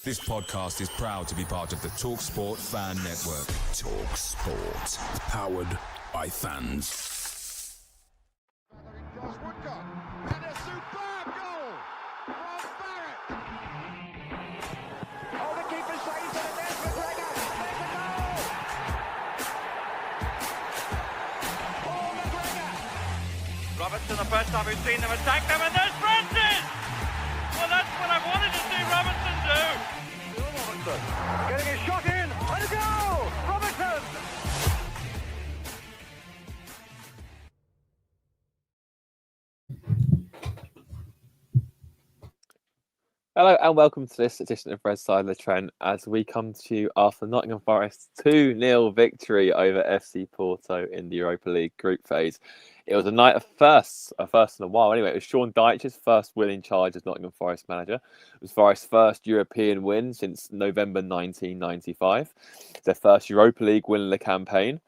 This podcast is proud to be part of the talkSPORT Fan Network. talkSPORT. Powered by fans. Cross Woodcock, and a superb goal from Barrett. Oh, the keeper saves it, and there's McGregor. There's a goal! Oh, McGregor! Robertson, the first time we've seen them attack them, and there's Francis! Well, that's what I wanted to see Robertson do. Getting his shot in, and a goal! Robertson! Hello and welcome to this edition of Red Side of the Trent as we come to you after Nottingham Forest 2-0 victory over FC Porto in the Europa League Group Phase. It was a night of firsts, a first in a while anyway. It was Sean Dyche's first win in charge as Nottingham Forest manager. It was Forest's first European win since November 1995. It's their first Europa League win in the campaign.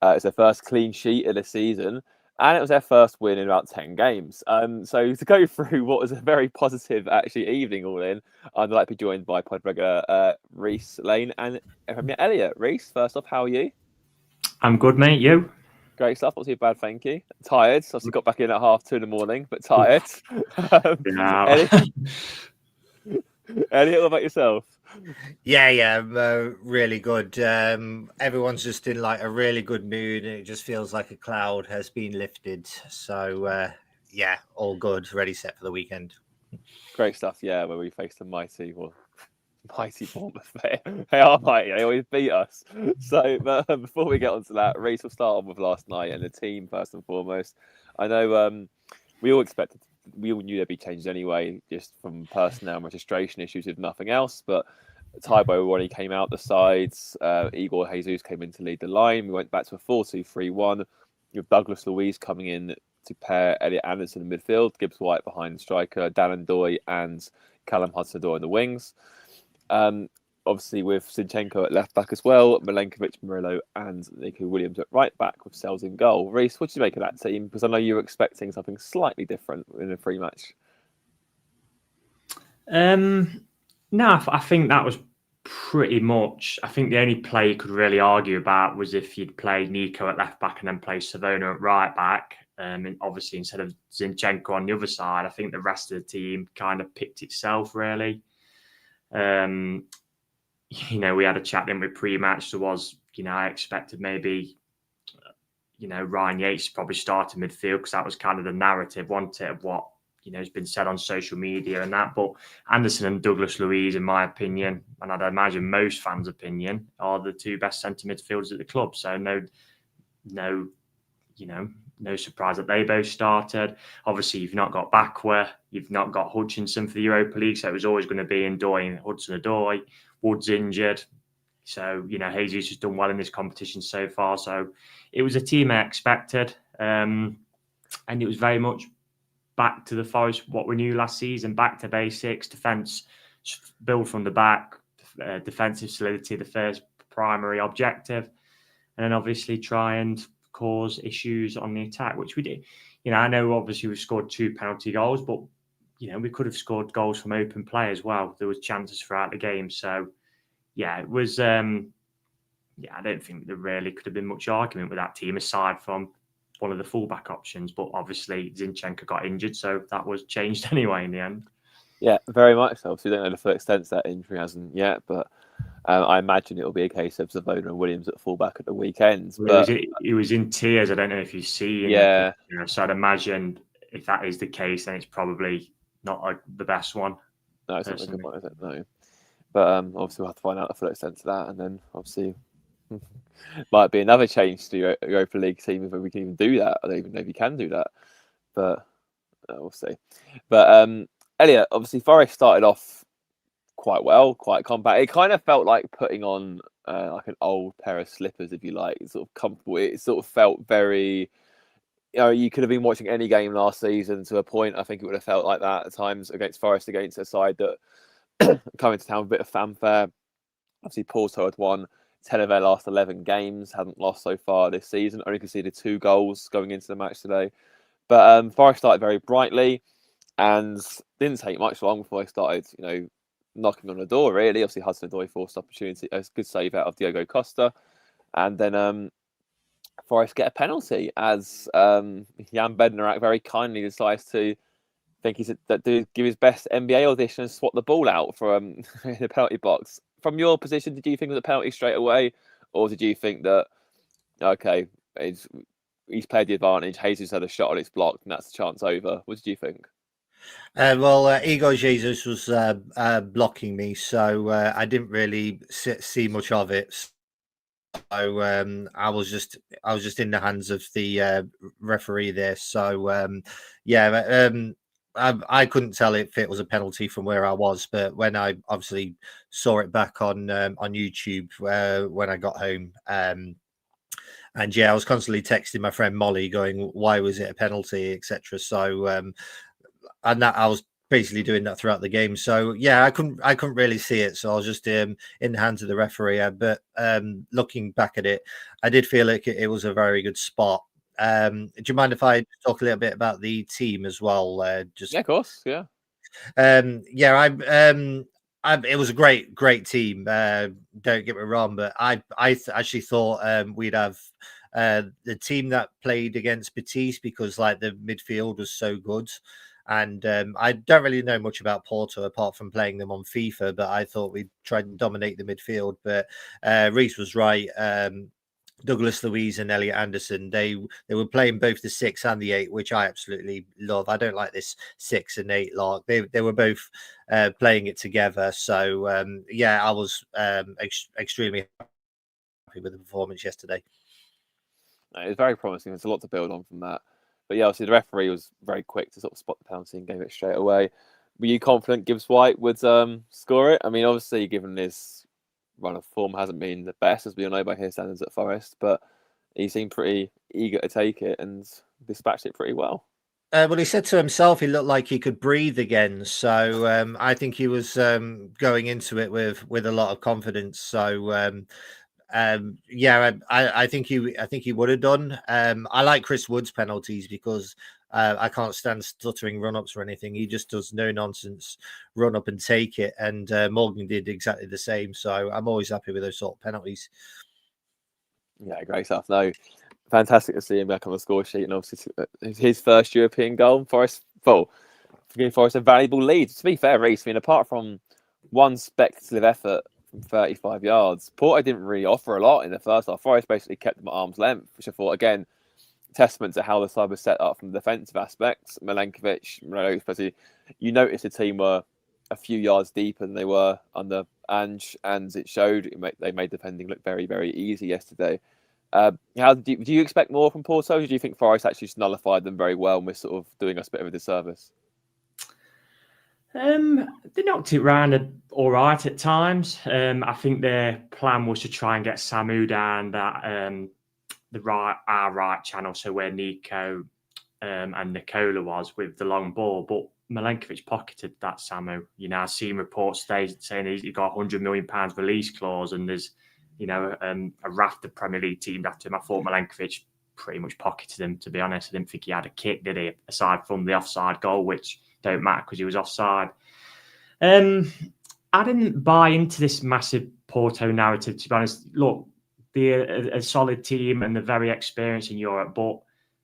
It's their first clean sheet of the season. And it was their first win in about 10 games. So to go through what was a very positive, actually, evening all in, I'd like to be joined by pod regular Reiss Lane and Premier Elliott. Reiss, first off, how are you? I'm good, mate. You? Great stuff. Not too bad, thank you. Tired. So I got back in at 2:30 in the morning, but tired. Elliott, what about yourself? Yeah, really good. Everyone's just in like a really good mood, and it just feels like a cloud has been lifted. So, yeah, all good, ready, set for the weekend. Great stuff, yeah, where we faced a mighty Bournemouth. They are mighty, they always beat us. So, before we get on to that, Reiss will start on with last night and the team first and foremost. I know we all knew there'd be changes anyway, just from personnel and registration issues, if nothing else. But Taibo Ronnie came out the sides. Igor Jesus came in to lead the line. We went back to a 4-2-3-1 with Douglas Luiz coming in to pair Elliot Anderson in midfield, Gibbs White behind the striker, Dan Ndoye and Callum Hudson-Odoi in the wings. Obviously with Zinchenko at left back as well, Milenkovic, Murillo and Nico Williams at right back with Sells in goal. Reiss, what did you make of that team? Because I know you were expecting something slightly different in a free match. No, I think that was pretty much. I think the only play you could really argue about was if you'd play Nico at left back and then play Savona at right back. And obviously instead of Zinchenko on the other side, I think the rest of the team kind of picked itself really. We had a chat in with pre-match. There was, I expected maybe, Ryan Yates probably started midfield because that was kind of the narrative, wasn't it, of what, has been said on social media and that. But Anderson and Douglas Luiz, in my opinion, and I'd imagine most fans' opinion, are the two best centre midfielders at the club. So no surprise that they both started. Obviously, you've not got Bakwa, you've not got Hutchinson for the Europa League, so it was always going to be Ndoye and Hudson-Odoi. Wood's injured. So, Jesus has done well in this competition so far. So it was a team I expected. And it was very much back to the Forest, what we knew last season, back to basics, defence, build from the back, defensive solidity, the first primary objective. And then obviously try and cause issues on the attack, which we did. I know obviously we've scored 2 penalty goals, but we could have scored goals from open play as well. There was chances throughout the game. So, yeah, it was, I don't think there really could have been much argument with that team aside from one of the fullback options. But obviously Zinchenko got injured, so that was changed anyway in the end. Yeah, very much so. Obviously, we don't know the full extent that injury hasn't yet, but I imagine it'll be a case of Savona and Williams at fullback at the weekends. But he was in tears. I don't know if you've seen it. So I'd imagine if that is the case, then it's probably not the best one. No, it's not a good one, is it? No. But obviously we'll have to find out the full extent of that, and then obviously might be another change to the Europa League team if we can even do that. I don't even know if you can do that, but we'll see. But Elliot, obviously Forest started off quite well, quite compact. It kind of felt like putting on like an old pair of slippers, if you like. It's sort of comfortable. It sort of felt very... you could have been watching any game last season to a point. I think it would have felt like that at times against Forest, against a side that coming to town with a bit of fanfare. Obviously, Porto had won 10 of their last 11 games, hadn't lost so far this season, only conceded 2 goals going into the match today. But Forest started very brightly and didn't take much long before they started, knocking on the door, really. Obviously, Hudson-Odoi forced opportunity. A good save out of Diogo Costa. And then Forest get a penalty as Jan Bednarak very kindly decides to give his best NBA audition and swat the ball out from in the penalty box. From your position, did you think it was a penalty straight away? Or did you think that, okay, he's played the advantage, Jesus had a shot and it's blocked and that's the chance over? What did you think? Igor Jesus was blocking me, so I didn't really see much of it. So I was just in the hands of the referee there. So I couldn't tell if it was a penalty from where I was, but when I obviously saw it back on YouTube when I got home, and yeah, I was constantly texting my friend Molly, going, "Why was it a penalty?" etc. So and that I was basically doing that throughout the game. So yeah, I couldn't really see it. So I was just in the hands of the referee. But looking back at it, I did feel like it was a very good spot. Do you mind if I talk a little bit about the team as well? Yeah, of course. Yeah. It was a great team. Don't get me wrong, but I actually thought we'd have the team that played against Betis, because like the midfield was so good. And I don't really know much about Porto apart from playing them on FIFA, but I thought we'd try and dominate the midfield. But Reiss was right. Douglas Luiz and Elliot Anderson, they were playing both the 6 and the 8, which I absolutely love. I don't like this 6 and 8 lark. They were both playing it together. So I was extremely happy with the performance yesterday. It was very promising. There's a lot to build on from that. But yeah, obviously the referee was very quick to sort of spot the penalty and gave it straight away. Were you confident Gibbs White would score it? I mean, obviously, given his run of form hasn't been the best, as we all know by his standards at Forest, but he seemed pretty eager to take it and dispatched it pretty well. Well, he said to himself he looked like he could breathe again. So I think he was going into it with a lot of confidence. So I think he would have done. I like Chris Wood's penalties because I can't stand stuttering run-ups or anything. He just does no nonsense run up and take it. And Morgan did exactly the same. So I'm always happy with those sort of penalties. Yeah, great stuff. No, fantastic to see him back on the score sheet, and obviously his first European goal. Forest giving Forest a valuable lead. To be fair, Reiss, I mean, apart from one speculative effort from 35 yards, Porto didn't really offer a lot in the first half. Forest basically kept them at arm's length, which I thought, again, testament to how the side was set up from the defensive aspects. Milenkovic, Morello, especially, you noticed the team were a few yards deeper than they were under Ange, and it showed. They made defending look very, very easy yesterday. Do you expect more from Porto? Or do you think Forest actually just nullified them very well and we're sort of doing us a bit of a disservice? They knocked it round all right at times. I think their plan was to try and get Samu down that our right channel, so where Nico and Nicola was with the long ball, but Milenkovic pocketed that Samu. You know, I've seen reports today saying he's got £100 million release clause, and there's a raft of Premier League teams after him. I thought Milenkovic pretty much pocketed him, to be honest. I didn't think he had a kick, did he? Aside from the offside goal, which don't matter because he was offside. I didn't buy into this massive Porto narrative, to be honest. Look, they're a solid team and they're very experienced in Europe, but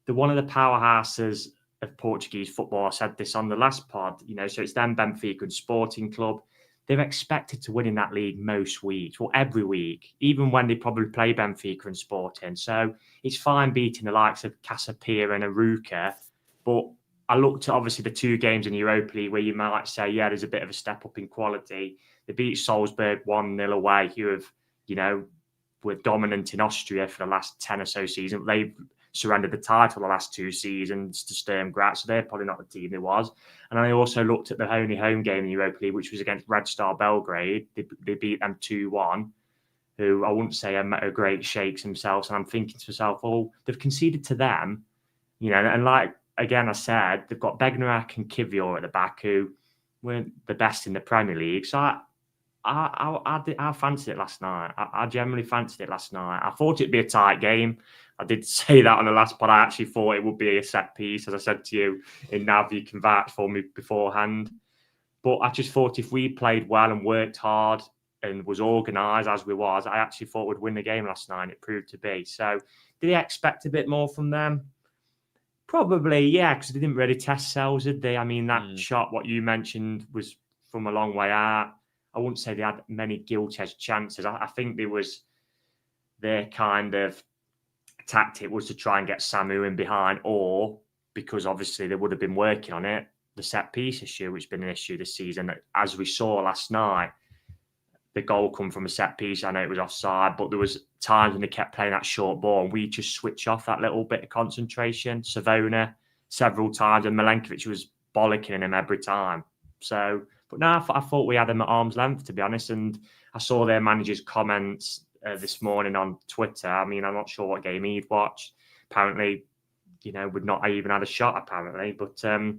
they're one of the powerhouses of Portuguese football. I said this on the last pod, so it's them, Benfica and Sporting Club. They're expected to win in that league most weeks, well, every week, even when they probably play Benfica and Sporting. So it's fine beating the likes of Casapia and Aruca, but I looked at obviously the 2 games in Europa League where you might say, yeah, there's a bit of a step up in quality. They beat Salzburg 1-0 away, who have, were dominant in Austria for the last 10 or so seasons. They've surrendered the title the last 2 seasons to Sturm Graz, so they're probably not the team they was. And I also looked at the only home game in the Europa League, which was against Red Star Belgrade. They beat them 2-1, who I wouldn't say are great shakes themselves. And I'm thinking to myself, oh, they've conceded to them, and like, again, I said, they've got Bednarak and Kivior at the back, who weren't the best in the Premier League. So I fancied it last night. I generally fancied it last night. I thought it'd be a tight game. I did say that on the last pod. I actually thought it would be a set piece, as I said to you in Nav. You can vouch for me beforehand. But I just thought if we played well and worked hard and was organised as we was, I actually thought we'd win the game last night, and it proved to be. So did I expect a bit more from them? Probably, yeah, because they didn't really test cells, did they? I mean, that shot, what you mentioned, was from a long way out. I wouldn't say they had many gilt-edged chances. I think their kind of tactic was to try and get Samu in behind, or because obviously they would have been working on it, the set piece issue, which has been an issue this season. As we saw last night, the goal come from a set piece. I know it was offside, but there was times when they kept playing that short ball and we just switch off that little bit of concentration. Savona several times, and Milenkovic was bollocking him every time. So, but no, I thought we had him at arm's length, to be honest. And I saw their manager's comments this morning on Twitter. I mean, I'm not sure what game he'd watched. Apparently, would not even had a shot, apparently. But no,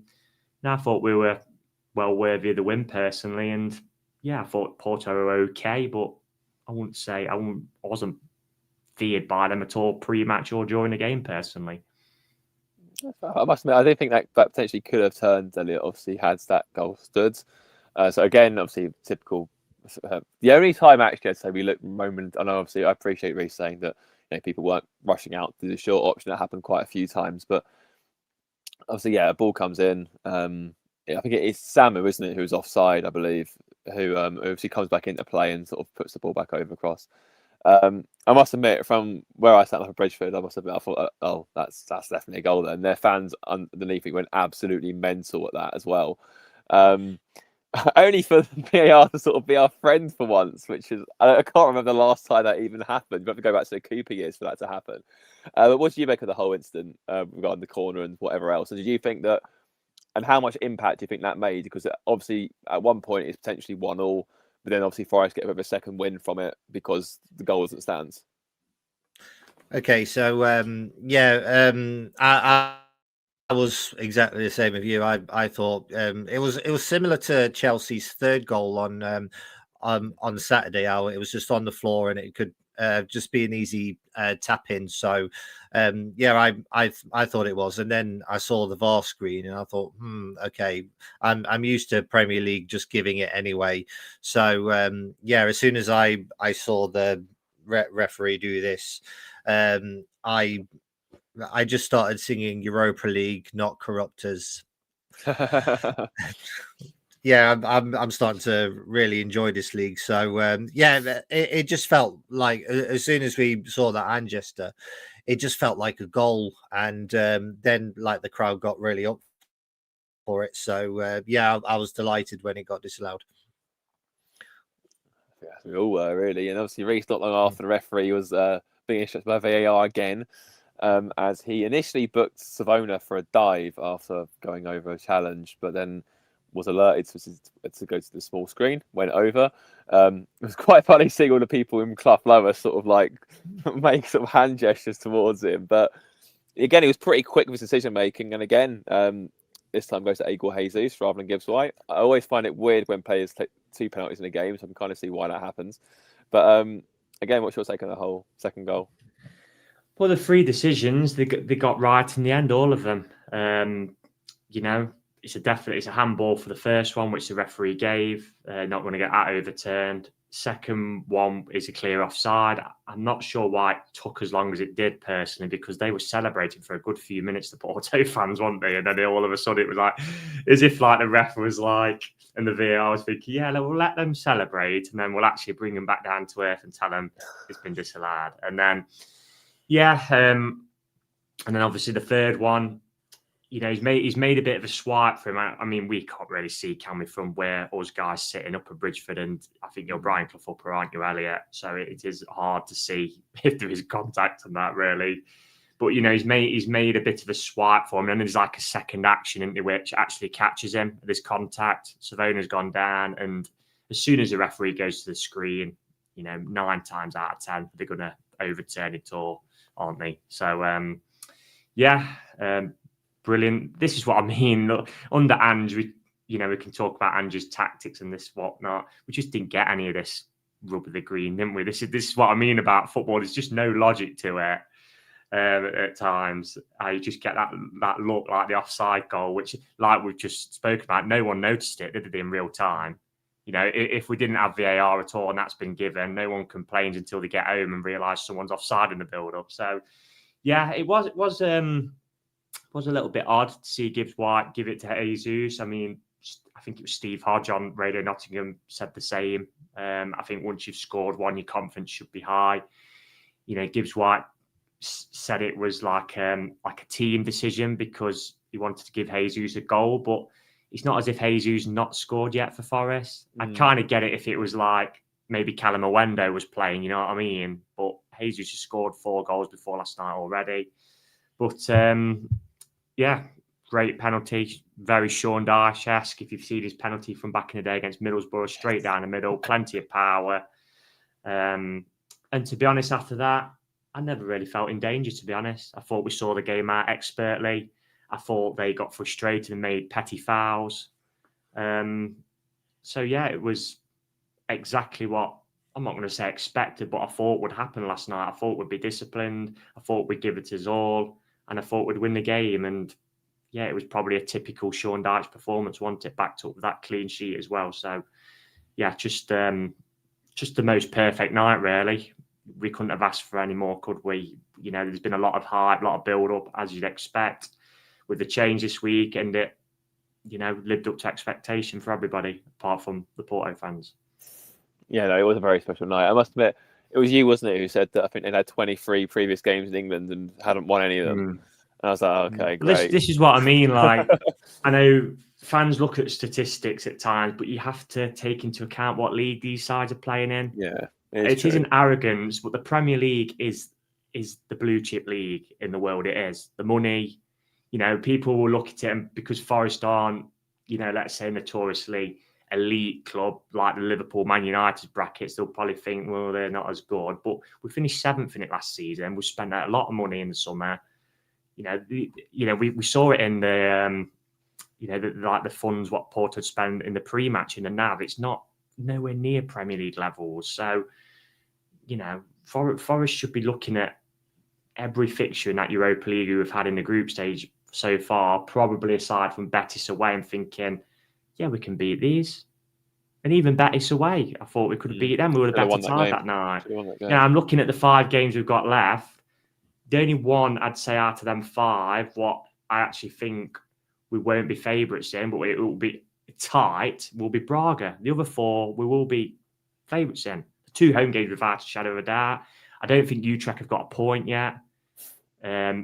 I thought we were well worthy of the win, personally. And yeah, I thought Porto were okay, but I wasn't feared by them at all pre-match or during the game, personally. I must admit, I do think that potentially could have turned Elliott, obviously, had that goal stood. So again, obviously, typical. The only time actually I'd say we looked moment, and obviously I appreciate Reiss saying that people weren't rushing out to the short option. That happened quite a few times, but obviously, yeah, a ball comes in. I think it is Samu, isn't it, who's offside, I believe, who obviously comes back into play and sort of puts the ball back over across. I must admit, from where I sat up at Bridgeford, I thought, oh, that's definitely a goal there. And their fans underneath me went absolutely mental at that as well. Only for the VAR to sort of be our friend for once, which is, I can't remember the last time that even happened. You have to go back to the Cooper years for that to happen. But what do you make of the whole incident regarding the corner and whatever else? And did you think that, and how much impact do you think that made? Because obviously at one point it's potentially 1-1, but then obviously Forest get a bit of a second win from it because the goal doesn't stand. Okay, so I was exactly the same with you. I thought it was similar to Chelsea's third goal on Saturday. How it was just on the floor and it could just be an easy tap in. So I thought it was, and then I saw the VAR screen and I thought, okay, I'm used to Premier League just giving it anyway. So as soon as I saw the referee do this, I just started singing Europa League, not corruptors. Yeah, I'm starting to really enjoy this league. So it just felt like as soon as we saw that hand gesture, it just felt like a goal, and then like the crowd got really up for it. So I was delighted when it got disallowed. Yeah, we all were really, and obviously Reiss not long after the referee was being instructed by VAR again. As he initially booked Savona for a dive after going over a challenge, but then was alerted to go to the small screen, went over. It was quite funny seeing all the people in Clough Lower sort of like make sort of hand gestures towards him. But again, he was pretty quick with his decision making. And again, this time goes to Eagle Jesus rather than Gibbs White. I always find it weird when players take 2 penalties in a game, so I can kind of see why that happens. But again, what's your take on the whole second goal? Well, the 3 decisions they got right in the end, all of them. It's a handball for the first one, which the referee gave. Not going to get that overturned. Second one is a clear offside. I'm not sure why it took as long as it did, personally, because they were celebrating for a good few minutes, the Porto fans, weren't they? And then all of a sudden it was like, as if like the ref was like, and the VAR was thinking, yeah, we'll let them celebrate, and then we'll actually bring them back down to earth and tell them it's been disallowed. And then and then obviously the third one, he's made a bit of a swipe for him. I mean, we can't really see, can we, from where us guys sitting up at Bridgeford, and I think you're Brian Clough upper, aren't you, Elliott? So it is hard to see if there is contact on that, really. But he's made a bit of a swipe for him, and there's like a second action into which actually catches him. This contact, Savona's gone down, and as soon as the referee goes to the screen, 9 times out of 10 they're going to overturn it all, aren't they? So brilliant. This is what I mean. Look, under Ange, we can talk about Ange's tactics and this whatnot. We just didn't get any of this rub of the green, didn't we? This is what I mean about football. There's just no logic to it. at times. You just get that look like the offside goal, which, like we've just spoken about, no one noticed it, did they, in real time? You know, if we didn't have VAR at all and that's been given, no one complains until they get home and realise someone's offside in the build-up. So, yeah, it was a little bit odd to see Gibbs White give it to Jesus. I mean, I think it was Steve Hodge on Radio Nottingham said the same. I think once you've scored one, your confidence should be high. You know, Gibbs White said it was like a team decision because he wanted to give Jesus a goal, but it's not as if Jesus not scored yet for Forest. I kind of get it if it was like maybe Callum Owendo was playing, you know what I mean? But Jesus has scored 4 goals before last night already. But yeah, great penalty, very Sean Dyche-esque. If you've seen his penalty from back in the day against Middlesbrough, straight down the middle, plenty of power. And to be honest, after that, I never really felt in danger, to be honest. I thought we saw the game out expertly. I thought they got frustrated and made petty fouls. So, yeah, it was exactly what, I'm not going to say expected, but I thought would happen last night. I thought we'd be disciplined. I thought we'd give it us all. And I thought we'd win the game. And, yeah, it was probably a typical Sean Dyche performance, wasn't it? Backed up with that clean sheet as well. So, yeah, just the most perfect night, really. We couldn't have asked for any more, could we? You know, there's been a lot of hype, a lot of build-up, as you'd expect, with the change this week, and it, you know, lived up to expectation for everybody, apart from the Porto fans. Yeah, no, it was a very special night. I must admit, it was you, wasn't it, who said that I think they had 23 previous games in England and hadn't won any of them. And I was like, okay, great. This is what I mean. Like, I know fans look at statistics at times, but you have to take into account what league these sides are playing in. Yeah. It isn't arrogance, but the Premier League is the blue chip league in the world. It is. The money, you know, people will look at it, and because Forest aren't, you know, let's say notoriously elite club like the Liverpool, Man United brackets, they'll probably think, well, they're not as good. But we finished 7th in it last season. We spent a lot of money in the summer. You know, we saw it in the, you know, the funds what Porto spend in the pre-match in the NAV. It's not nowhere near Premier League levels. So, you know, Forest should be looking at every fixture in that Europa League we've had in the group stage so far, probably aside from Betis away, and thinking, yeah, we can beat these. And even Betis away, I thought we could have beat them. We would have better tied that night. Yeah, I'm looking at the 5 games we've got left. The only one I'd say out of them 5, what I actually think we won't be favourites in, but it will be tight, will be Braga. The other 4 we will be favourites in. The 2 home games without a shadow of a doubt. I don't think Utrecht have got a point yet.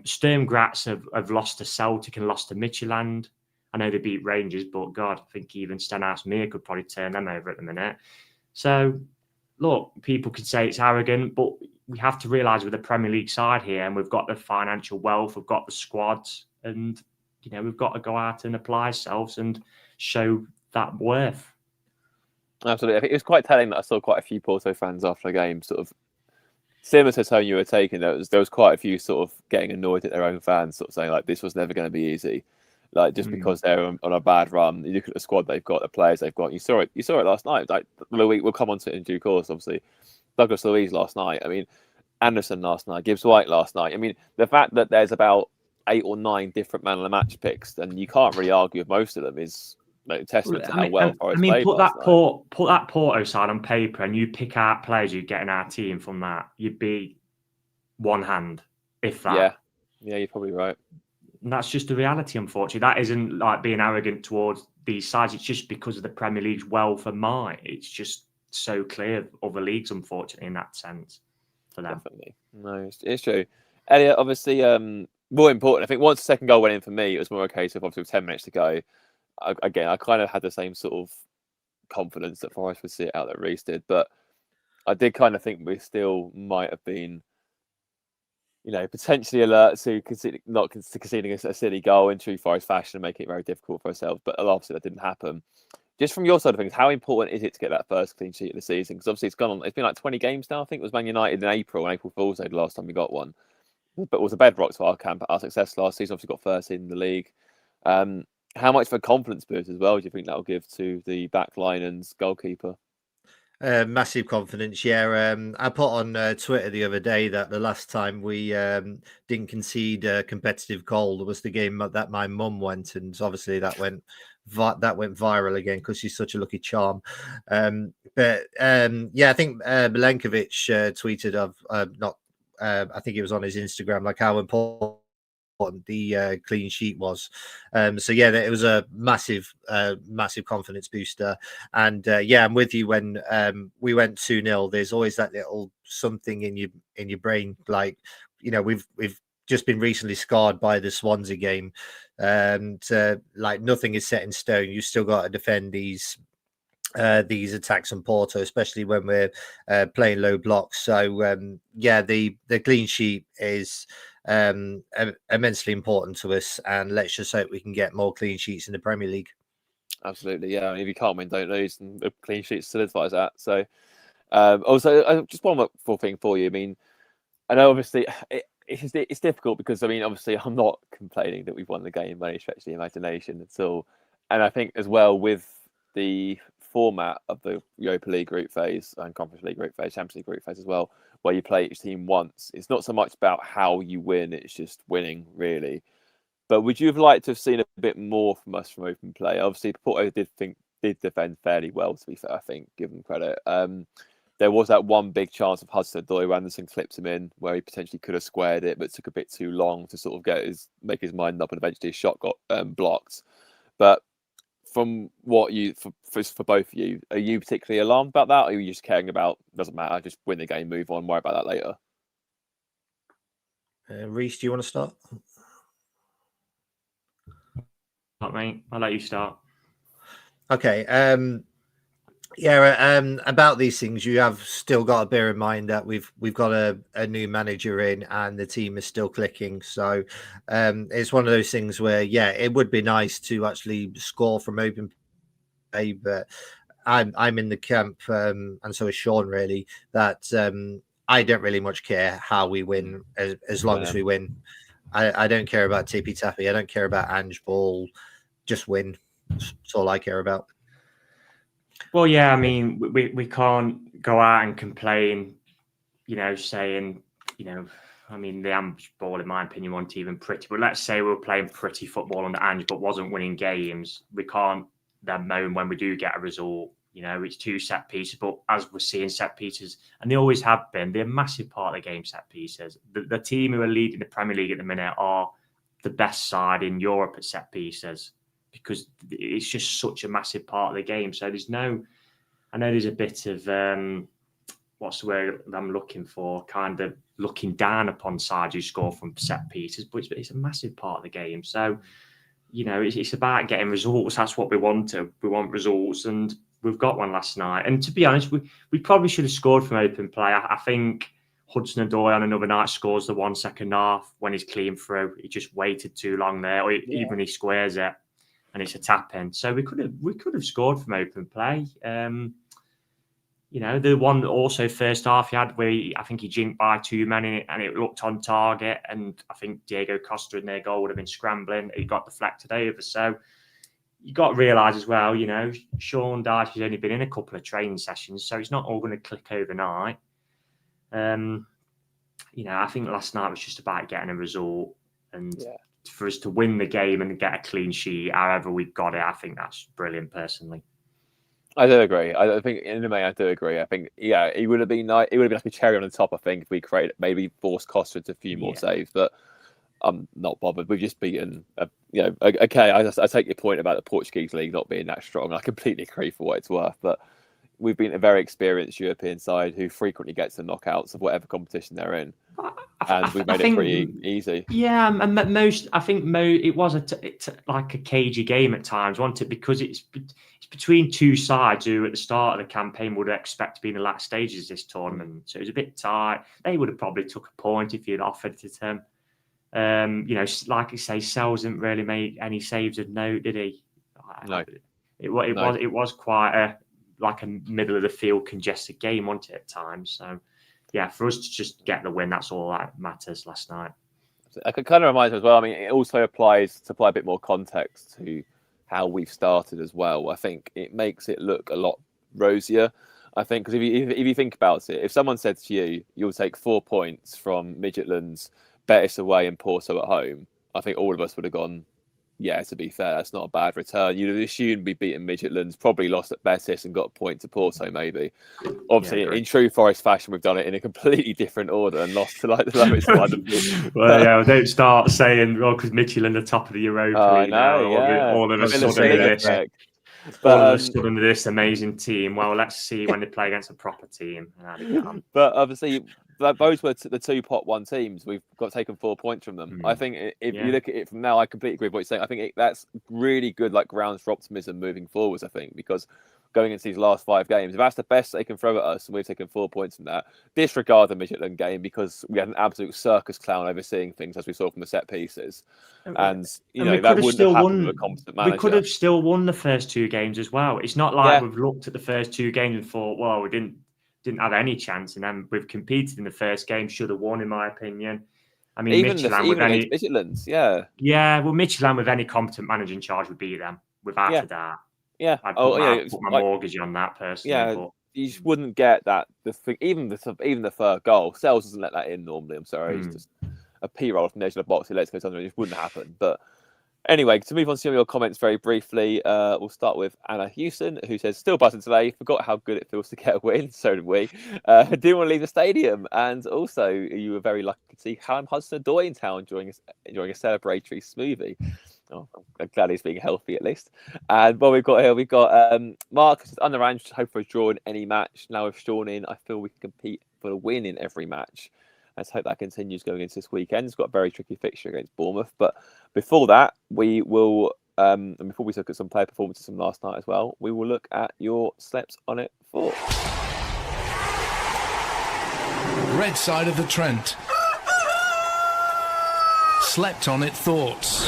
Sturm Graz have lost to Celtic and lost to Midtjylland. I know they beat Rangers, but God, I think even Stenhouse-Meer could probably turn them over at the minute. So, look, people could say it's arrogant, but we have to realise with the Premier League side here, and we've got the financial wealth, we've got the squads, and, you know, we've got to go out and apply ourselves and show that worth. Absolutely. I think it was quite telling that I saw quite a few Porto fans after the game sort of similar to the tone you were taking. There was quite a few sort of getting annoyed at their own fans, sort of saying like, this was never going to be easy. Like, just because they're on a bad run, you look at the squad they've got, the players they've got. You saw it last night. Like, we'll come on to it in due course, obviously. Douglas Luiz last night. I mean, Anderson last night. Gibbs White last night. I mean, the fact that there's about 8 or 9 different man of the match picks, and you can't really argue with most of them, is like a testament to how well Forest played. Put that Porto side on paper, and you pick out players you get in our team from that. You'd be one hand, if that. Yeah, you're probably right. And that's just the reality, unfortunately. That isn't like being arrogant towards these sides. It's just because of the Premier League's wealth and might. It's just so clear of other leagues, unfortunately, in that sense for them. Definitely. No, it's true. Elliott, obviously, more important. I think once the second goal went in for me, it was more a case of obviously with 10 minutes to go. I kind of had the same sort of confidence that Forest would see it out that Reiss did. But I did kind of think we still might have been, you know, potentially alert to conceding a silly goal in true Forest fashion and making it very difficult for ourselves. But obviously that didn't happen. Just from your side of things, how important is it to get that first clean sheet of the season? Because obviously it's been like 20 games now. I think it was Man United in April Fool's Day the last time we got one. But it was a bedrock to our success last season. Obviously got first in the league. How much of a confidence boost as well do you think that will give to the back line and goalkeeper? Massive confidence, yeah. I put on Twitter the other day that the last time we didn't concede a competitive goal was the game that my mum went, and obviously that went viral again because she's such a lucky charm. But yeah, I think Milenkovic tweeted not. I think it was on his Instagram, like how important the clean sheet was. So yeah, it was a massive confidence booster. And yeah, I'm with you. When we went 2-0, there's always that little something in your brain, like, you know, we've just been recently scarred by the Swansea game, and like nothing is set in stone. You still got to defend these attacks on Porto, especially when we're playing low blocks. So yeah, the clean sheet is immensely important to us, and let's just hope we can get more clean sheets in the Premier League. Absolutely, yeah. I mean, if you can't win, don't lose, and a clean sheet solidifies that. So, also, just one more thing for you. I mean, I know obviously it's difficult because, I mean, obviously I'm not complaining that we've won the game by any stretch of the imagination at all, and I think as well with the format of the Europa League Group Phase and Conference League Group Phase, Champions League Group Phase as well, where you play each team once. It's not so much about how you win; it's just winning, really. But would you have liked to have seen a bit more from us from open play? Obviously, Porto did defend fairly well, to be fair, I think, give them credit. There was that one big chance of Hudson-Odoi, Anderson clipped him in, where he potentially could have squared it, but took a bit too long to sort of make his mind up, and eventually his shot got blocked. But from what for both of you, are you particularly alarmed about that, or are you just caring about, doesn't matter, just win the game, move on, worry about that later? Reiss, do you want to start? Not me. I'll let you start. Okay. Yeah. About these things, you have still got to bear in mind that we've got a new manager in, and the team is still clicking. So it's one of those things where, yeah, it would be nice to actually score from open play, but I'm in the camp, and so is Sean, really, that I don't really much care how we win as long as we win. I don't care about tippy tappy. I don't care about Ange ball. Just win. That's all I care about. Well, yeah, I mean, we can't go out and complain, you know, saying, you know, I mean, the Ange ball, in my opinion, wasn't even pretty. But let's say we were playing pretty football under Ange, but wasn't winning games. We can't then moan when we do get a result. You know, it's 2 set pieces, but as we're seeing set pieces, and they always have been, they're a massive part of the game, set pieces. The team who are leading the Premier League at the minute are the best side in Europe at set pieces, because it's just such a massive part of the game. So there's no, I know there's a bit of, what's the word I'm looking for, kind of looking down upon sides who score from set pieces, but it's a massive part of the game. So, you know, it's about getting results. That's what we want to. We want results, and we've got one last night. And to be honest, we probably should have scored from open play. I think Hudson-Odoi on another night scores the 1 second half when he's clean through. He just waited too long there, or even he squares it and it's a tap in. So we could have scored from open play. You know, the one also first half he had where I think he jinked by 2 men and it looked on target. And I think Diego Costa in their goal would have been scrambling. He got deflected over. So you got to realise as well, you know, Sean Dyche has only been in a couple of training sessions, so he's not all going to click overnight. You know, I think last night was just about getting a result, and for us to win the game and get a clean sheet, however we got it, I think that's brilliant. Personally, I do agree. I think in the main, I do agree. I think, yeah, it would have been nice. It would have been like a cherry on the top, I think, if we maybe forced Costa to a few more saves, but I'm not bothered. We've just beaten, you know, okay, I take your point about the Portuguese league not being that strong. I completely agree for what it's worth, but we've been a very experienced European side who frequently gets the knockouts of whatever competition they're in. And we've made it pretty easy. Yeah, and I think it was like a cagey game at times, wasn't it? Because it's between two sides who at the start of the campaign would expect to be in the last stages of this tournament. So it was a bit tight. They would have probably took a point if you'd offered it to them. You know, like I say, Sells didn't really make any saves of note, did he? No. It was quite a middle of the field congested game, wasn't it, at times? So yeah, for us to just get the win, that's all that matters last night. I can kind of remind you as well, I mean, it also applies to apply a bit more context to how we've started as well. I think it makes it look a lot rosier. I think, because if you think about it, if someone said to you, you'll take 4 points from Midtjylland's Betis away and Porto at home, I think all of us would have gone, yeah, to be fair, that's not a bad return. You'd have assumed we'd beaten Midtjylland's, probably lost at Betis and got a point to Porto, maybe. Obviously, in true Forest fashion, we've done it in a completely different order and lost to like the lowest one. Well, yeah, don't start saying, well, because Midtjylland are top of the Europa League now. All of a sudden, this amazing team. Well, let's see when they play against a proper team. But obviously, those were the 2 pot 1 teams. We've got taken 4 points from them. I think if you look at it from now, I completely agree with what you're saying. I think that's really good, like grounds for optimism moving forwards. I think because going into these last 5 games, if that's the best they can throw at us, and we've taken 4 points from that, disregard the Midtjylland game because we had an absolute circus clown overseeing things as we saw from the set pieces, and that wouldn't have happened with a competent manager. We could have still won the first 2 games as well. It's not like we've looked at the first 2 games and thought, well, we didn't have any chance, and then we've competed in the first game, should have won, in my opinion. I mean, even Midtjylland's, well, Midtjylland with any competent manager in charge would beat them without a doubt. Yeah, I'd put my mortgage on that personally. Yeah, but you just wouldn't get that. Even the third goal, Sells doesn't let that in normally. I'm sorry, it's just a P-roll from the edge of the box. He lets go something. It just wouldn't happen. But anyway, to move on to some of your comments very briefly, we'll start with Anna Houston, who says, still buzzing today. Forgot how good it feels to get a win. So did we. Didn't want to leave the stadium. And also, you were very lucky to see Callum Hudson-Odoi in town enjoying a celebratory smoothie. Oh, I'm glad he's being healthy at least. And what we've got here, Mark says, underrange, hope for a draw in any match. Now with Sean in, I feel we can compete for a win in every match. Let's hope that continues going into this weekend. It's got a very tricky fixture against Bournemouth. But before that, we will, and before we look at some player performances from last night as well, we will look at your slept on it thoughts. Red side of the Trent. Slept on it thoughts.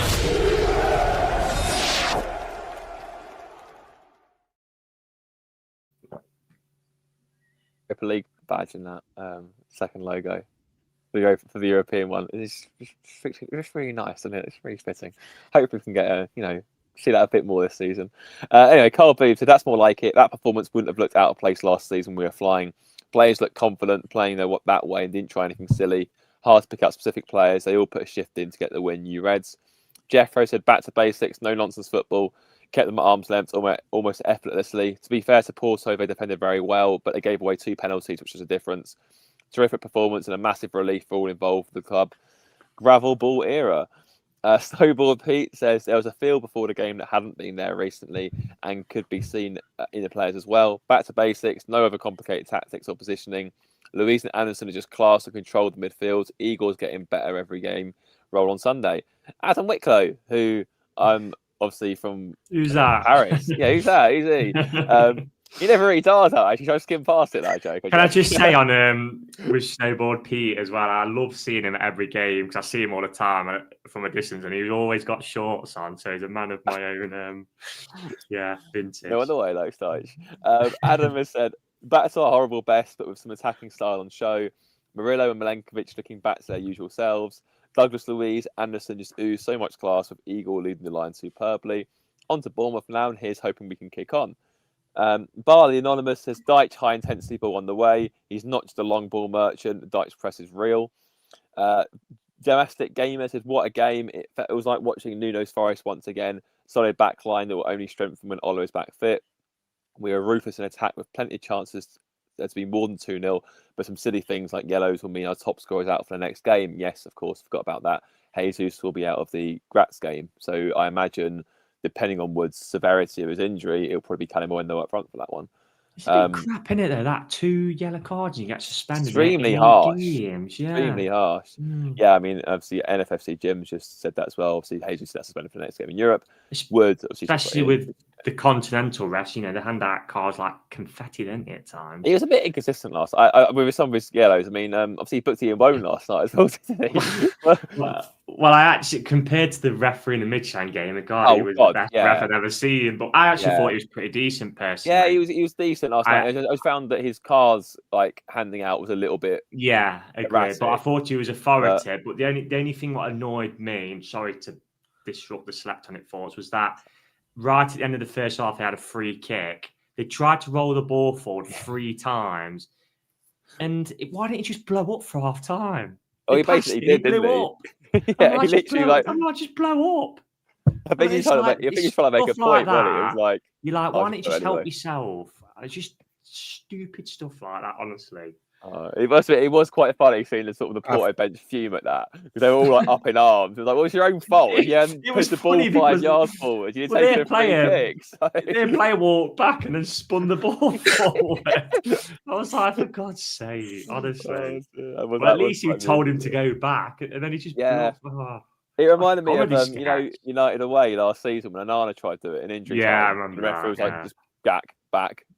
Europa League badge in that second logo for the European one. It's really nice, isn't it? It's really fitting. Hopefully we can get see that a bit more this season. Anyway, Carl Booth said that's more like it. That performance wouldn't have looked out of place last season. We were flying. Players looked confident, playing that way and didn't try anything silly. Hard to pick out specific players. They all put a shift in to get the win. You Reds. Jeffro said back to basics, no nonsense football. Kept them at arm's length almost effortlessly. To be fair to Porto, they defended very well, but they gave away 2 penalties, which was a difference. Terrific performance and a massive relief for all involved with the club. Gravel ball era. Snowboard Pete says there was a feel before the game that hadn't been there recently and could be seen in the players as well. Back to basics, no overcomplicated tactics or positioning. Louise and Anderson are just class and controlled the midfield. Eagles getting better every game. Roll on Sunday. Adam Wicklow, who obviously from Paris. Yeah, who's that? Who's he? He never really does that. Actually, I skim past it. That joke. Can I just say on with Snowboard Pete as well? I love seeing him at every game because I see him all the time from a distance, and he's always got shorts on. So he's a man of my own. Vintage. No wonder why I like Dyche. Adam has said back to our horrible best, but with some attacking style on show. Murillo and Milenkovic looking back to their usual selves. Douglas Luiz, Anderson just ooze so much class with Eagle leading the line superbly. On to Bournemouth now, and here's hoping we can kick on. Barley Anonymous says Dyche high intensity ball on the way. He's not just a long ball merchant. Dyche press is real. Domestic Gamer says what a game. It was like watching Nuno's Forest once again. Solid back line that will only strengthen when Olo is back fit. We are ruthless in attack with plenty of chances to be more than 2-0, but some silly things like yellows will mean our top scorer is out for the next game. Yes, of course, forgot about that. Jesus will be out of the Graz game. So I imagine, depending on Wood's severity of his injury, it'll probably be Calimundo up front for that one. It's a bit crap, isn't it, though? That 2 yellow cards and you get suspended. Extremely harsh. Games. Yeah. Extremely harsh. Yeah, I mean, obviously, NFFC Jim just said that as well. Obviously, Jesus is suspended for the next game in Europe. Wood, especially with the continental refs, they hand out cards like confetti, didn't they, at times? He was a bit inconsistent last night. With some of his yellows. I mean, obviously, he booked Ian Bone last night as well, didn't he? Well, I actually, compared to the referee in the Midtjylland game, the guy he was the best ref I'd ever seen. But I actually thought he was pretty decent personally. Yeah, he was decent last night. I found that his cards handing out was a little bit agreed. But I thought he was authoritative. But the only thing that annoyed me, and sorry to disrupt the slept on it thoughts, was that right at the end of the first half, they had a free kick. They tried to roll the ball forward 3 times. And why didn't he just blow up for half time? Oh, he basically did, didn't he? Up. Yeah, he literally just blow up. I think he's trying to make a point, wasn't he? It was like, you're like, why don't you just help anyway. yourself? It's just stupid stuff like that, honestly. It was quite funny seeing the sort of the Porto bench fume at that, because they were all like up in arms. It was like, well, it's your own fault. If you hadn't pushed the ball 5 yards forward, you'd take a free kick. So. Their player walked back and then spun the ball forward. I was like, for God's sake, honestly. Well, at least you told him to go back, and then he just It reminded me of United away last season when Onana tried to do it in injury time. I remember the referee was like, just back.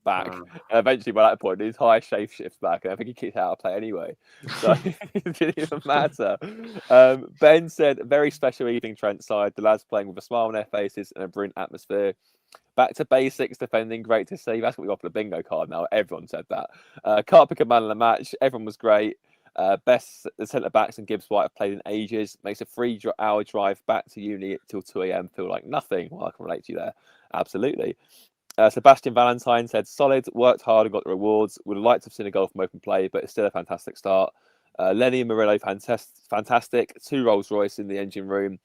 And eventually, by that point, his high shape shifts back, and I think he kicked out of play anyway. So it didn't even matter. Ben said, very special evening, Trent side. The lads playing with a smile on their faces and a brilliant atmosphere. Back to basics, defending, great to see. That's what we got for the bingo card now. Everyone said that. Can't pick a man in the match. Everyone was great. Best the centre backs and Gibbs White have played in ages. Makes a 3-hour drive back to uni till 2 a.m. feel like nothing. Well, I can relate to you there. Absolutely. Sebastian Valentine said, solid, worked hard and got the rewards. Would have liked to have seen a goal from open play, but it's still a fantastic start. Lenny and Murillo, fantastic. 2 Rolls Royce in the engine room.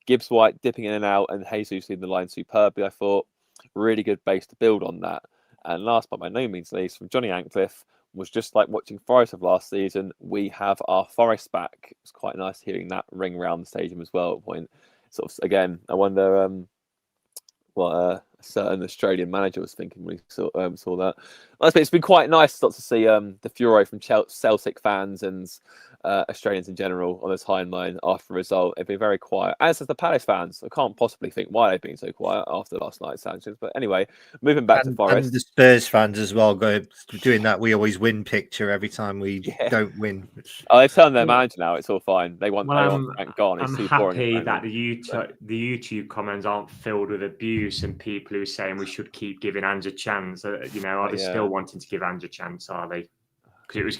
Gibbs White dipping in and out, and Jesus in the line superbly, I thought. Really good base to build on that. And last but by no means least, from Johnny Ancliffe, was just like watching Forest of last season. We have our Forest back. It's quite nice hearing that ring around the stadium as well at point. Sort of, again, I wonder what a certain Australian manager was thinking when he saw that. It's been quite nice to see the furore from Celtic fans and Australians in general on the timeline after the result. They've been very quiet, as has the Palace fans. I can't possibly think why they've been so quiet after last night's sanctions. But anyway, moving back to Forest. And the Spurs fans as well doing that "we always win" picture every time we don't win. They've turned their manager now. It's all fine. They want Frank gone. I'm happy that the YouTube comments aren't filled with abuse and people who are saying we should keep giving Ange a chance. Are they still wanting to give Ange a chance? Are they? Because it was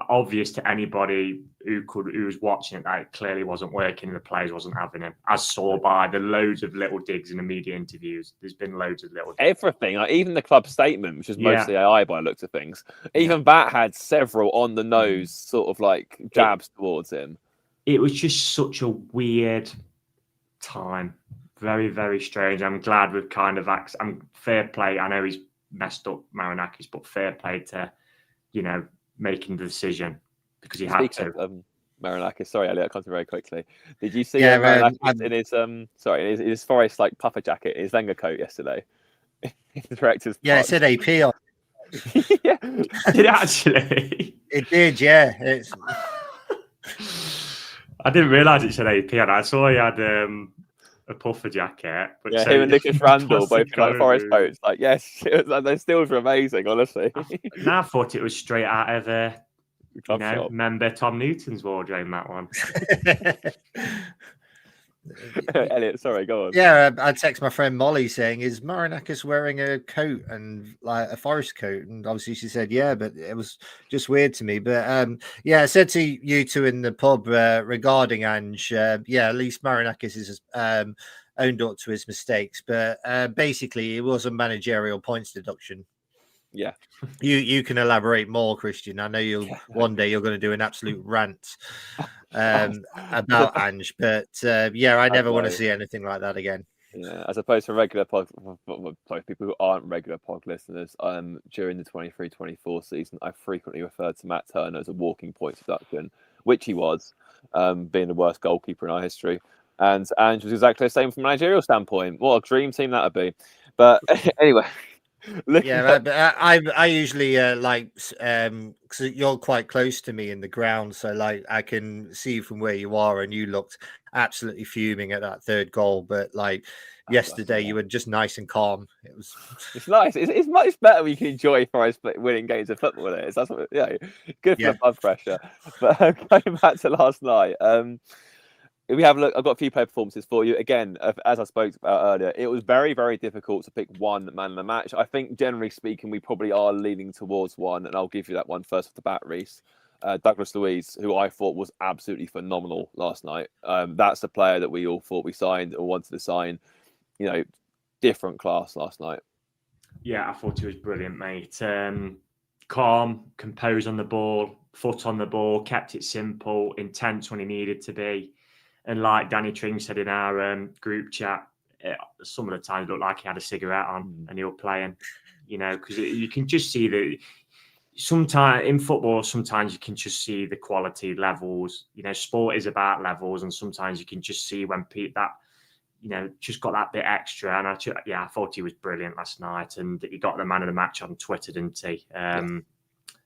obvious to anybody who was watching it that it clearly wasn't working and the players wasn't having it, as saw by the loads of little digs in the media interviews. There's been loads of little digs. Everything, like even the club statement, which is mostly AI by the looks of things, even that had several on the nose sort of like jabs towards him. It was just such a weird time. Very, very strange. I'm glad we've kind of fair play. I know he's messed up Marinakis, but fair play to, making the decision because he had to. Marinakis, sorry, Elliot, I come to very quickly. Did you see Marinakis in his Forest like puffer jacket, his Wenger coat yesterday? The director's it said AP on. Yeah, did it actually? It did, yeah. I didn't realise it said AP on. I saw he had a puffer jacket. But him and Nicholas Randall both in like Forest coats. Like, yes, their stills were amazing, honestly. And I thought it was straight out of remember Tom Newton's wardrobe, that one. Elliot, sorry, go on. Yeah, I text my friend Molly saying, "Is Marinakis wearing a coat and like a Forest coat?" And obviously she said, "Yeah," but it was just weird to me. But I said to you two in the pub regarding Ange, at least Marinakis has owned up to his mistakes. But basically, it was a managerial points deduction. Yeah, you can elaborate more, Christian. I know one day you're going to do an absolute rant about Ange, but I never want to see anything like that again. Yeah, as opposed to regular people who aren't regular pod listeners, during the 23-24 season, I frequently referred to Matt Turner as a walking points deduction, which he was, being the worst goalkeeper in our history. And Ange was exactly the same from a managerial standpoint. What a dream team that would be. But anyway. But I usually because you're quite close to me in the ground, so like I can see from where you are, and you looked absolutely fuming at that third goal. But like yesterday, you were just nice and calm. It's nice. It's much better when you can enjoy Forest winning games of football. That's what, good for the blood pressure. But going back to last night. If we have a look, I've got a few player performances for you. Again, as I spoke about earlier, it was very, very difficult to pick one man in the match. I think, generally speaking, we probably are leaning towards one, and I'll give you that one first off the bat, Reiss. Douglas Luiz, who I thought was absolutely phenomenal last night. That's the player that we all thought we signed or wanted to sign. Different class last night. Yeah, I thought he was brilliant, mate. Calm, composed on the ball, foot on the ball, kept it simple, intense when he needed to be. And like Danny Tring said in our group chat, some of the times it looked like he had a cigarette on and he was playing, because you can just see that sometimes in football, sometimes you can just see the quality levels. Sport is about levels, and sometimes you can just see when that, just got that bit extra. And I thought he was brilliant last night, and he got the man of the match on Twitter, didn't he?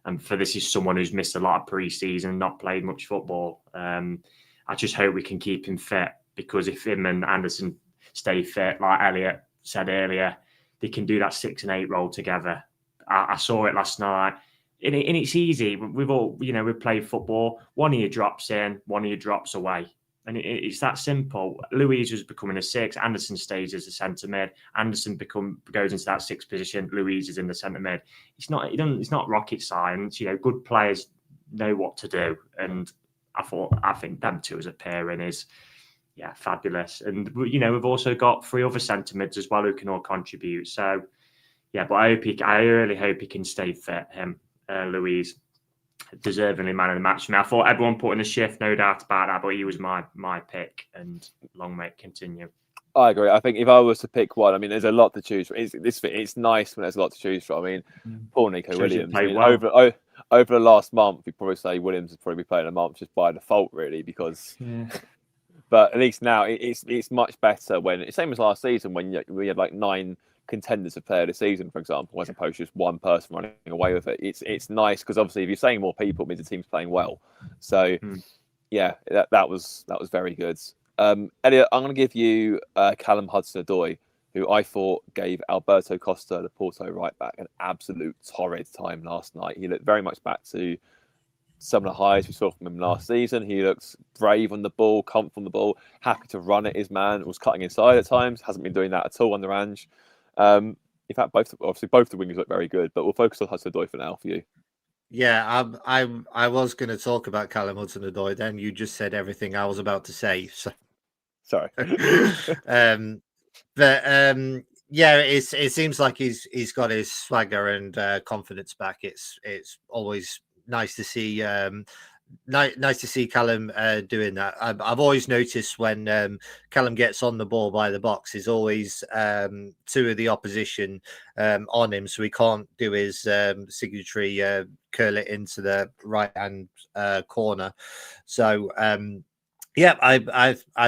And for this is someone who's missed a lot of pre-season, not played much football. I just hope we can keep him fit, because if him and Anderson stay fit, like Elliott said earlier, they can do that 6 and 8 role together. I saw it last night. And it's easy. We've all, we've played football. One of you drops in, one of you drops away. And it's that simple. Louise was becoming a 6. Anderson stays as a centre mid. Anderson goes into that 6th position. Louise is in the centre mid. It's not rocket science. Good players know what to do. And I think them two as a pairing is, fabulous. And we've also got 3 other centre mids as well who can all contribute. So but I really hope he can stay fit. Him, Louise. Deservingly man of the match. I thought everyone put in a shift, no doubt about that, but he was my pick, and long may it continue. I agree. I think if I was to pick one, there's a lot to choose from. It's nice when there's a lot to choose from. Poor Nico Williams. Over the last month, you'd probably say Williams has probably playing a month just by default, really, because. Yeah. But at least now it's much better when it's same as last season when we had like 9 contenders of player of the season, for example, as opposed to just one person running away with it. It's nice because obviously if you're saying more people, it means the team's playing well. So that was very good. Elliot, I'm going to give you Callum Hudson-Odoi, who I thought gave Alberto Costa, the Porto right back, an absolute torrid time last night. He looked very much back to some of the highs we saw from him last season. He looks brave on the ball, comfortable on the ball, happy to run at his man, was cutting inside at times, hasn't been doing that at all on the range. In fact, both the wingers look very good, but we'll focus on Hudson-Odoi for now for you. Yeah, I was going to talk about Callum Hudson-Odoi. Then you just said everything I was about to say. So. Sorry. It seems like he's got his swagger and confidence back. It's always nice to see. Nice to see Callum doing that. I've always noticed when Callum gets on the ball by the box, is always 2 of the opposition on him, so he can't do his signatory curl it into the right hand corner. So I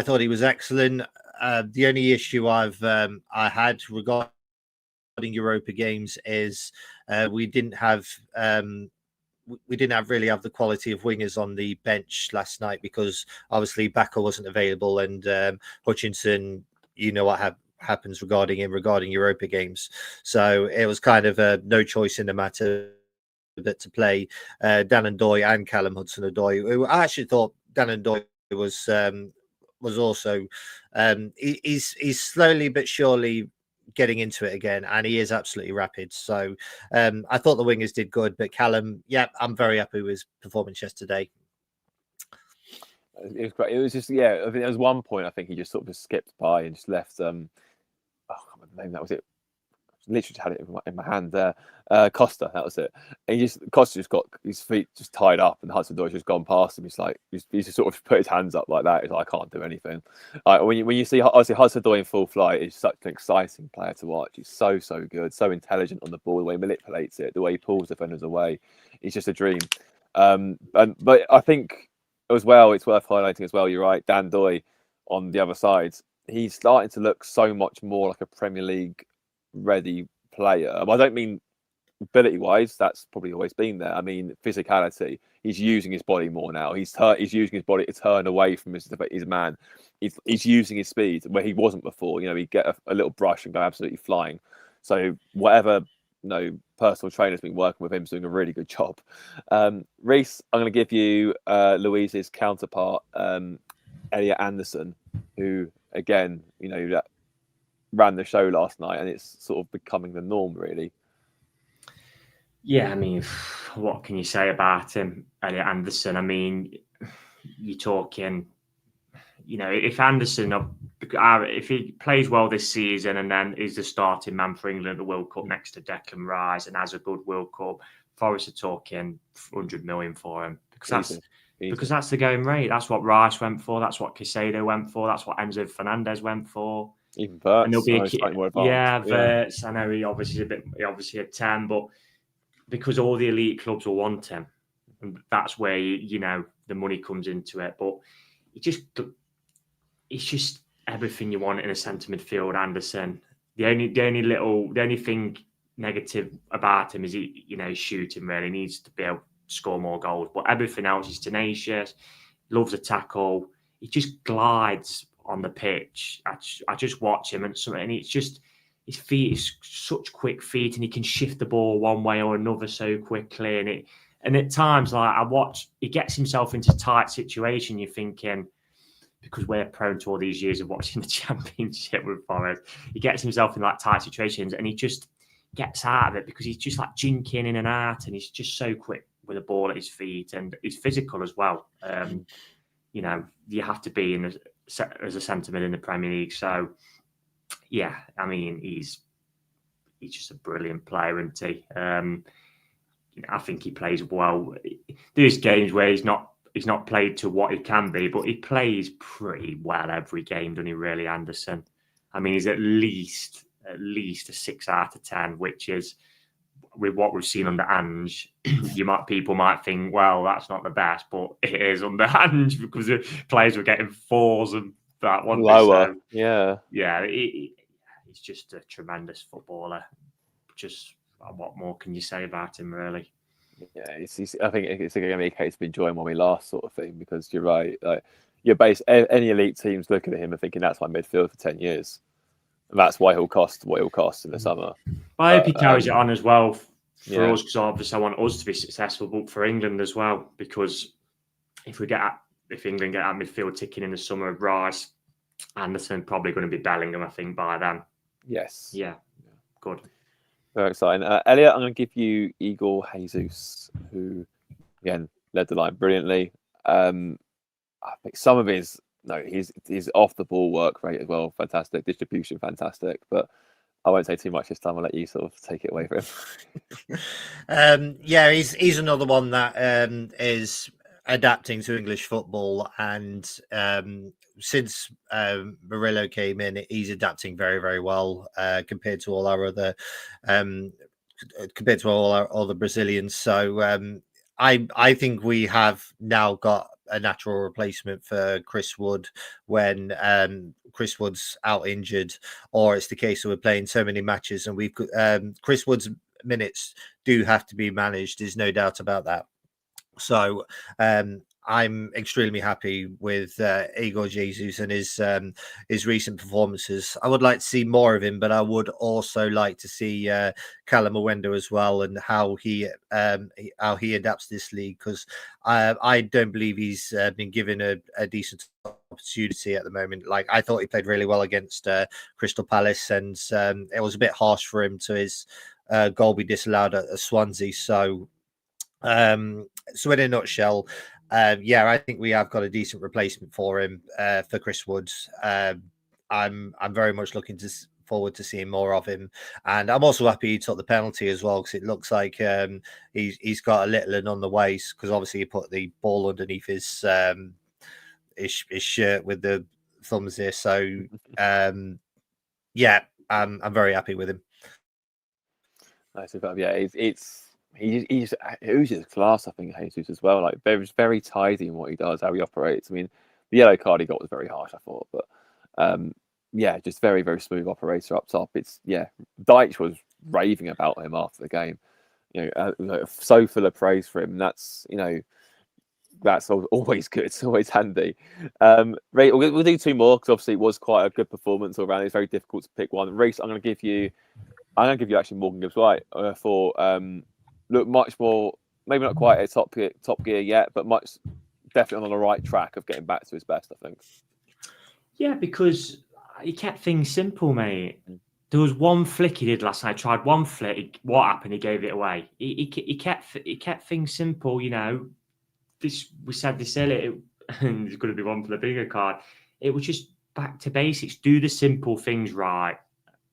thought he was excellent. The only issue I had regarding Europa games is we didn't really have the quality of wingers on the bench last night because obviously Baka wasn't available and Hutchinson, what happens regarding Europa games. So it was kind of no choice in the matter but to play Dan N'Doye and Callum Hudson-Odoi. I actually thought Dan N'Doye was also he's slowly but surely getting into it again, and he is absolutely rapid. So I thought the wingers did good, but Callum, I'm very happy with his performance yesterday. It was great. It was just I think there was one point I think he just sort of just skipped by and just left. I can't remember the name. That was it. Literally had it in my hand there. Costa, that was it. And Costa just got his feet just tied up, and Hudson-Odoi just gone past him. He's like, he's just sort of put his hands up like that. He's like, I can't do anything. When you see obviously Hudson-Odoi in full flight, he's such an exciting player to watch. He's so good, so intelligent on the ball. The way he manipulates it, the way he pulls defenders away, he's just a dream. But I think as well, it's worth highlighting as well. You're right, Dan N'Doye on the other side. He's starting to look so much more like a Premier League ready player. I don't mean ability wise, that's probably always been there. I mean physicality. He's using his body more now. He's using his body to turn away from his man. He's using his speed where he wasn't before. He'd get a little brush and go absolutely flying. So whatever personal trainer's been working with him, is doing a really good job. Reiss, I'm going to give you Louise's counterpart, Elliott Anderson, who again, that ran the show last night, and it's sort of becoming the norm, really. Yeah, I mean, what can you say about him, Elliott Anderson? I mean, you're talking, if Anderson, if he plays well this season and then is the starting man for England at the World Cup next to Declan Rice and has a good World Cup, Forest are talking 100 million for him because that's the going rate. That's what Reiss went for. That's what Caicedo went for. That's what Enzo Fernandez went for. Even Verts, and there'll be Verts. I know he obviously had 10, but because all the elite clubs will want him, and that's where the money comes into it. But it's just everything you want in a centre midfield. Anderson. The only thing negative about him is he's shooting. Really needs to be able to score more goals, but everything else is tenacious. Loves a tackle. He just glides on the pitch. I just watch him and it's just his feet is such quick feet, and he can shift the ball one way or another so quickly. And at times, like I watch, he gets himself into tight situation. You're thinking, because we're prone to all these years of watching the Championship with Forest, he gets himself in like tight situations, and he just gets out of it because he's just like jinking in and out, and he's just so quick with the ball at his feet, and he's physical as well. You have to be as a centre mid in the Premier League. So, yeah, I mean, he's just a brilliant player, isn't he? I think he plays well. There's games where he's not played to what he can be, but he plays pretty well every game, doesn't he, really, Anderson? I mean, he's at least a 6 out of 10, which is, with what we've seen under Ange, people might think, well, that's not the best, but it is under Ange because the players were getting 4s and that one lower. So, yeah, he's just a tremendous footballer. Just what more can you say about him, really? Yeah, I think it's going to be a case of enjoying when we last sort of thing, because you're right. Like any elite teams looking at him and thinking that's my midfield for 10 years. And that's why he'll cost what he'll cost in the summer. I hope he carries it on as well for us, because obviously I want us to be successful, but for England as well, because if England get that midfield ticking in the summer of Reiss, Anderson, probably going to be Bellingham, I think, by then. Yes. Yeah. Good. Very exciting. Elliot, I'm going to give you Igor Jesus, who, again, led the line brilliantly. I think some of his he's off the ball work rate as well, fantastic. Distribution, fantastic. But I won't say too much this time. I'll let you sort of take it away from him. He's another one that is adapting to English football, and since Murillo came in, he's adapting very, very well compared to all our other Brazilians. So I think we have now got a natural replacement for Chris Wood when Chris Wood's out injured, or it's the case that we're playing so many matches and we've Chris Wood's minutes do have to be managed. There's no doubt about that. So I'm extremely happy with Igor Jesus and his recent performances. I would like to see more of him, but I would also like to see Callum Owendo as well, and how he adapts this league, because I don't believe he's been given a decent opportunity at the moment. Like, I thought he played really well against Crystal Palace, and it was a bit harsh for him to his goal be disallowed at Swansea. So in a nutshell, I think we have got a decent replacement for him for Chris Woods. I'm very much looking forward to seeing more of him, and I'm also happy he took the penalty as well, because it looks like he's got a little one on the waist, because obviously he put the ball underneath his shirt with the thumbs there. So I'm very happy with him. Nice, he oozes class, I think, Jesus as well. Like, very, very tidy in what he does, how he operates. I mean, the yellow card he got was very harsh, I thought, but just very, very smooth operator up top. Dyche was raving about him after the game. So full of praise for him. That's always good. It's always handy. Right, we'll do 2 more, because obviously it was quite a good performance all around. It's very difficult to pick one. Reiss, I'm going to give you actually Morgan Gibbs White for look much more, maybe not quite a top gear yet, but much definitely on the right track of getting back to his best, I think. Yeah, because he kept things simple, mate. There was one flick he did last night. Tried one flick. What happened? He gave it away. He kept things simple. We said this earlier, and there's going to be one for the bigger card. it was just back to basics. Do the simple things right.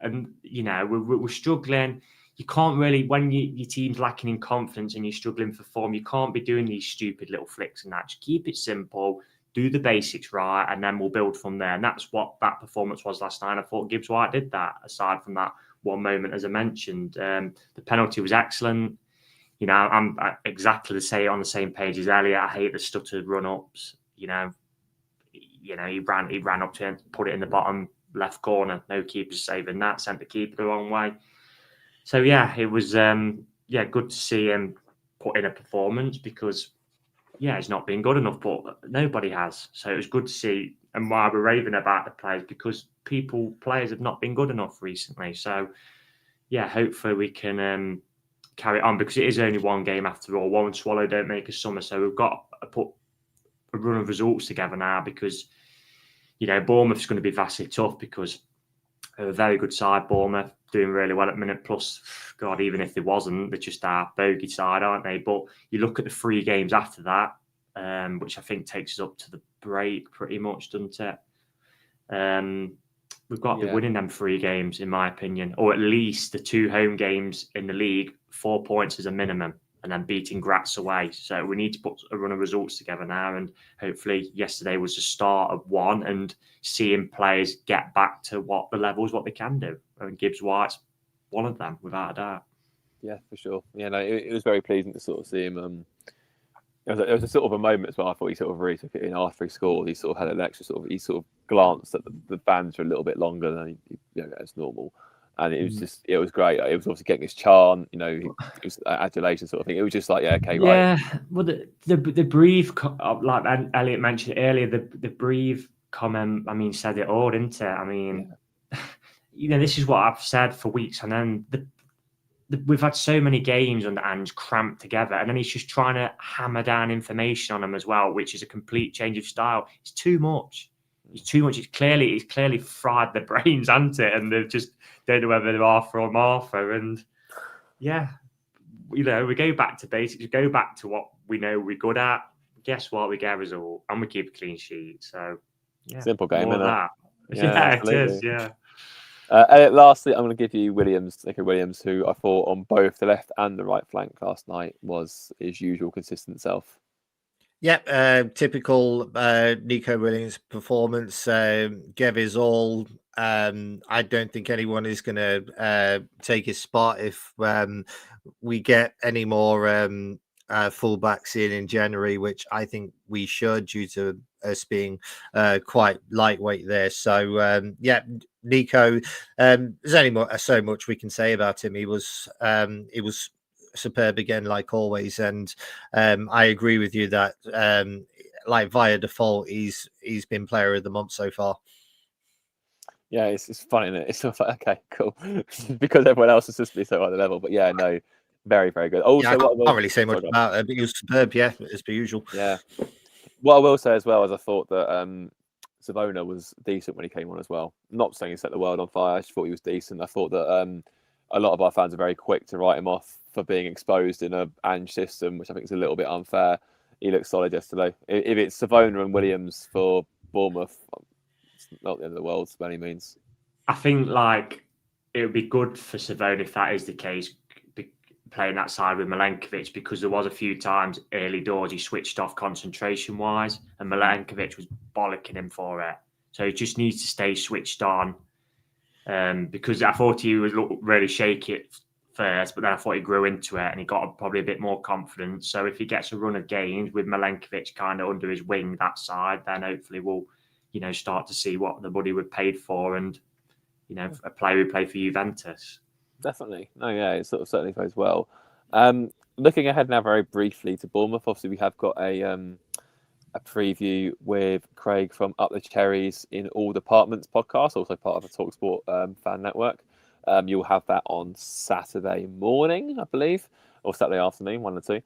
And, you know, we're struggling. You can't really, when your team's lacking in confidence and you're struggling for form, you can't be doing these stupid little flicks and that. Just keep it simple, do the basics right, and then we'll build from there. And that's what that performance was last night. I thought Gibbs White did that, aside from that one moment, as I mentioned. The penalty was excellent. You know, I'm exactly on the same page as Elliott. I hate the stuttered run-ups. You know, he ran up to him, put it in the bottom left corner. No keeper saving that, sent the keeper the wrong way. So, yeah, it was good to see him put in a performance because, he's not been good enough, but nobody has. So it was good to see, and why we're raving about the players, because players have not been good enough recently. So, hopefully we can carry on, because it is only one game after all. One swallow don't make a summer. So we've got to put a run of results together now, because, Bournemouth's going to be vastly tough, because they're a very good side, Bournemouth, doing really well at the minute. Plus, God, even if they wasn't, they're just our bogey side, aren't they? But you look at the 3 games after that, which I think takes us up to the break pretty much, doesn't it? We've got to be winning them 3 games, in my opinion, or at least the 2 home games in the league, 4 points as a minimum, and then beating Graz away. So we need to put a run of results together now, and hopefully yesterday was the start of one, and seeing players get back to what they can do. And Gibbs White's one of them, without a doubt. Yeah, for sure. Yeah, no, it was very pleasing to sort of see him. There was a sort of a moment as well. I thought he sort of really took it in after he scored. He sort of had an extra he sort of glanced at the fans for a little bit longer than as normal. And it was it was great. It was obviously getting his chant, it was adulation sort of thing. It was just like, right. Yeah, well, the brief, like Elliott mentioned earlier, the brief comment, said it all, didn't it? This is what I've said for weeks, and then we've had so many games under Ange cramped together, and then he's just trying to hammer down information on them as well, which is a complete change of style. It's too much. It's too much. It's clearly fried their brains, hasn't it? And they just don't know whether they're Arthur or Martha. And we go back to basics, go back to what we know we're good at. Guess what? We get a result and we keep a clean sheet. So, simple game, isn't it? Yeah, it is. Yeah. Lastly, I'm going to give you Nico Williams, who I thought on both the left and the right flank last night was his usual consistent self. Yep, typical Nico Williams performance. Gave his all. I don't think anyone is going to take his spot if we get any more fullbacks in January, which I think we should, due to us being quite lightweight there. So Nico, there's only so much we can say about him. He was superb again, like always, and I agree with you that like via default he's been player of the month so far. Yeah, it's funny, isn't it? It's sort of like, okay, cool, because everyone else is just be so high the level. But yeah, no, very, very good. Also, I can't really say much about it, but he was superb, as per usual. Yeah. What I will say as well is I thought that Savona was decent when he came on as well. Not saying he set the world on fire. I just thought he was decent. I thought that a lot of our fans are very quick to write him off for being exposed in a Ange system, which I think is a little bit unfair. He looked solid yesterday. If it's Savona and Williams for Bournemouth, it's not the end of the world by any means. I think it would be good for Savona if that is the case, playing that side with Milenkovic, because there was a few times early doors he switched off concentration-wise, and Milenkovic was bollocking him for it. So he just needs to stay switched on. Because I thought he was really shaky at first, but then I thought he grew into it and he got probably a bit more confidence. So if he gets a run of games with Milenkovic kind of under his wing that side, then hopefully we'll, start to see what the money we paid for, and a player who played for Juventus. Definitely. No, yeah, it sort of certainly goes well. Looking ahead now very briefly to Bournemouth, obviously we have got a preview with Craig from Up the Cherries in All Departments podcast, also part of the talkSPORT fan network. You'll have that on Saturday morning, I believe, or Saturday afternoon, one or two.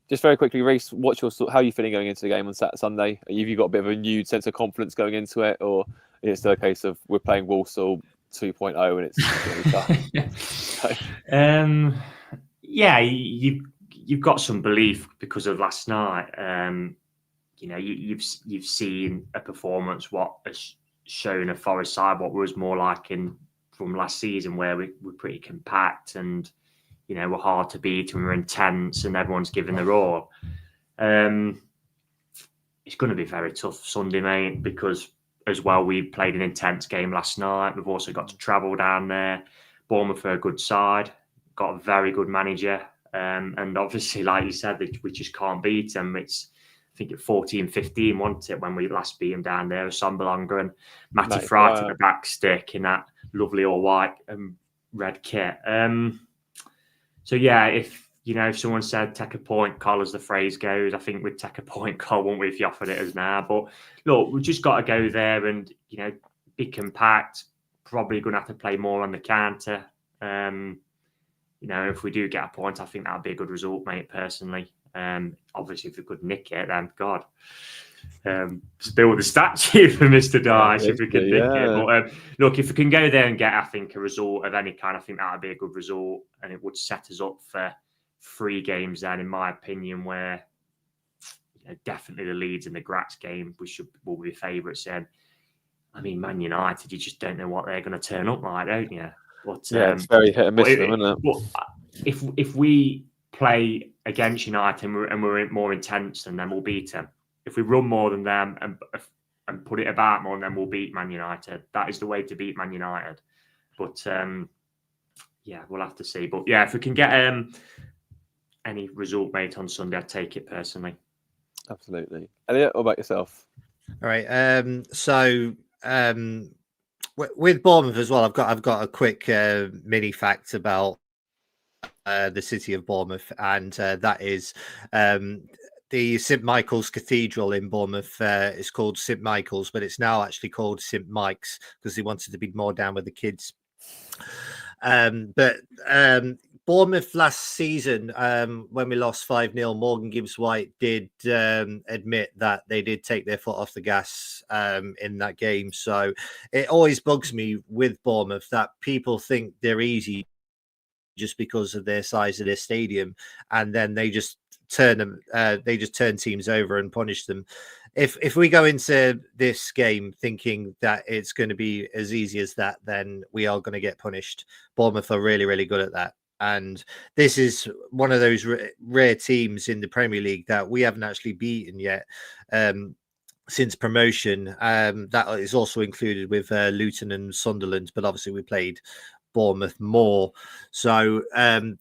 Just very quickly, Reiss, how are you feeling going into the game on Sunday? Have you got a bit of a renewed sense of confidence going into it, or is it still a case of we're playing Walsall 2.0 and it's going to be tough? You've got some belief because of last night. you've seen a performance what has shown a Forest side what was more like from last season, where we're pretty compact and we're hard to beat and we're intense and everyone's giving their all. It's going to be very tough Sunday, mate, because as well we played an intense game last night. We've also got to travel down there. Bournemouth are a good side, got a very good manager, and obviously, like you said, we just can't beat them. It's I think at 14-15, wasn't it, when we last beat them down there? Sombalonga and Matty Fright at the back stick in that lovely all white and red kit. So yeah, if someone said take a point, Col, as the phrase goes, I think we'd take a point, Col, wouldn't we, if you offered it us now? But look, we've just got to go there and be compact. Probably going to have to play more on the counter. If we do get a point, I think that'll be a good result, mate. Personally, obviously, if we could nick it, then God, spill the statue for Mr. Dyche if we could nick it. But look, if we can go there and get, I think, a result of any kind, I think that would be a good result, and it would set us up for 3 games then, in my opinion, where definitely the Leeds and the Graz game will be favourites in. I mean, Man United, you just don't know what they're going to turn up like, don't you? But it's very hit and miss, isn't it? But if we play against United and we're more intense than them, we'll beat them. If we run more than them and put it about more, then we'll beat Man United. That is the way to beat Man United. But we'll have to see. But yeah, if we can get any result, mate, on Sunday, I'd take it personally. Absolutely. Elliot, what about yourself? All right. So with Bournemouth as well, I've got a quick mini fact about the city of Bournemouth, and that is the St Michael's Cathedral in Bournemouth is called St Michael's, but it's now actually called St Mike's because they wanted to be more down with the kids. But Bournemouth last season, when we lost 5-0, Morgan Gibbs-White did admit that they did take their foot off the gas in that game. So it always bugs me with Bournemouth that people think they're easy just because of their size of their stadium, and then they just turn them. They just turn teams over and punish them. If we go into this game thinking that it's going to be as easy as that, then we are going to get punished. Bournemouth are really, really good at that. And this is one of those rare teams in the Premier League that we haven't actually beaten yet since promotion. That is also included with Luton and Sunderland, but obviously we played Bournemouth more. So